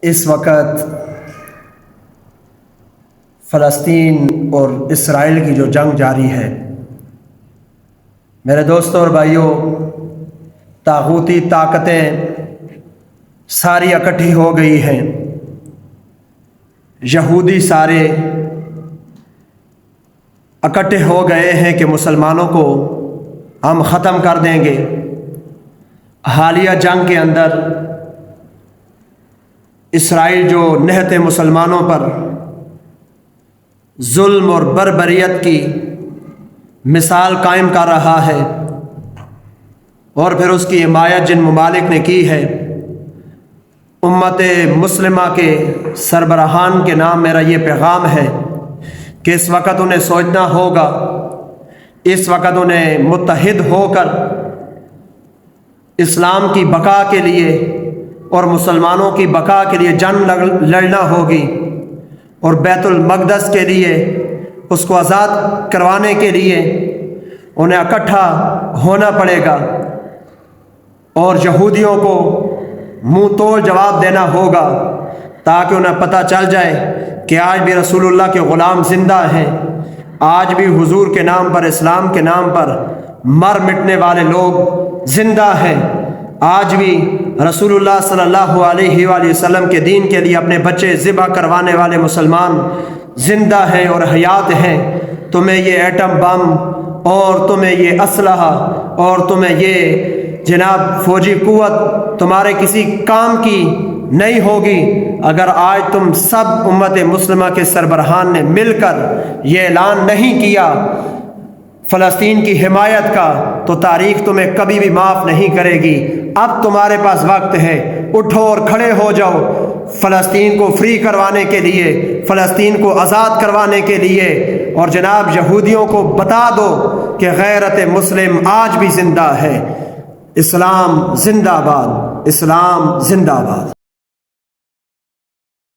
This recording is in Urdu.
اس وقت فلسطین اور اسرائیل کی جو جنگ جاری ہے، میرے دوستوں اور بھائیوں، طاغوتی طاقتیں ساری اکٹھی ہو گئی ہیں۔ یہودی سارے اکٹھے ہو گئے ہیں کہ مسلمانوں کو ہم ختم کر دیں گے۔ حالیہ جنگ کے اندر اسرائیل جو نہتے مسلمانوں پر ظلم اور بربریت کی مثال قائم کر رہا ہے، اور پھر اس کی حمایت جن ممالک نے کی ہے، امت مسلمہ کے سربراہان کے نام میرا یہ پیغام ہے کہ اس وقت انہیں سوچنا ہوگا، اس وقت انہیں متحد ہو کر اسلام کی بقا کے لیے اور مسلمانوں کی بقا کے لیے جنگ لڑنا ہوگی، اور بیت المقدس کے لیے، اس کو آزاد کروانے کے لیے انہیں اکٹھا ہونا پڑے گا، اور یہودیوں کو منہ توڑ جواب دینا ہوگا، تاکہ انہیں پتہ چل جائے کہ آج بھی رسول اللہ کے غلام زندہ ہیں، آج بھی حضور کے نام پر، اسلام کے نام پر مر مٹنے والے لوگ زندہ ہیں، آج بھی رسول اللہ صلی اللہ علیہ وآلہ وسلم کے دین کے لیے اپنے بچے ذبح کروانے والے مسلمان زندہ ہیں اور حیات ہیں۔ تمہیں یہ ایٹم بم اور تمہیں یہ اسلحہ اور تمہیں یہ جناب فوجی قوت تمہارے کسی کام کی نہیں ہوگی اگر آج تم سب امت مسلمہ کے سربراہان نے مل کر یہ اعلان نہیں کیا فلسطین کی حمایت کا، تو تاریخ تمہیں کبھی بھی معاف نہیں کرے گی۔ اب تمہارے پاس وقت ہے، اٹھو اور کھڑے ہو جاؤ فلسطین کو فری کروانے کے لیے، فلسطین کو آزاد کروانے کے لیے، اور جناب یہودیوں کو بتا دو کہ غیرت مسلم آج بھی زندہ ہے۔ اسلام زندہ باد، اسلام زندہ باد۔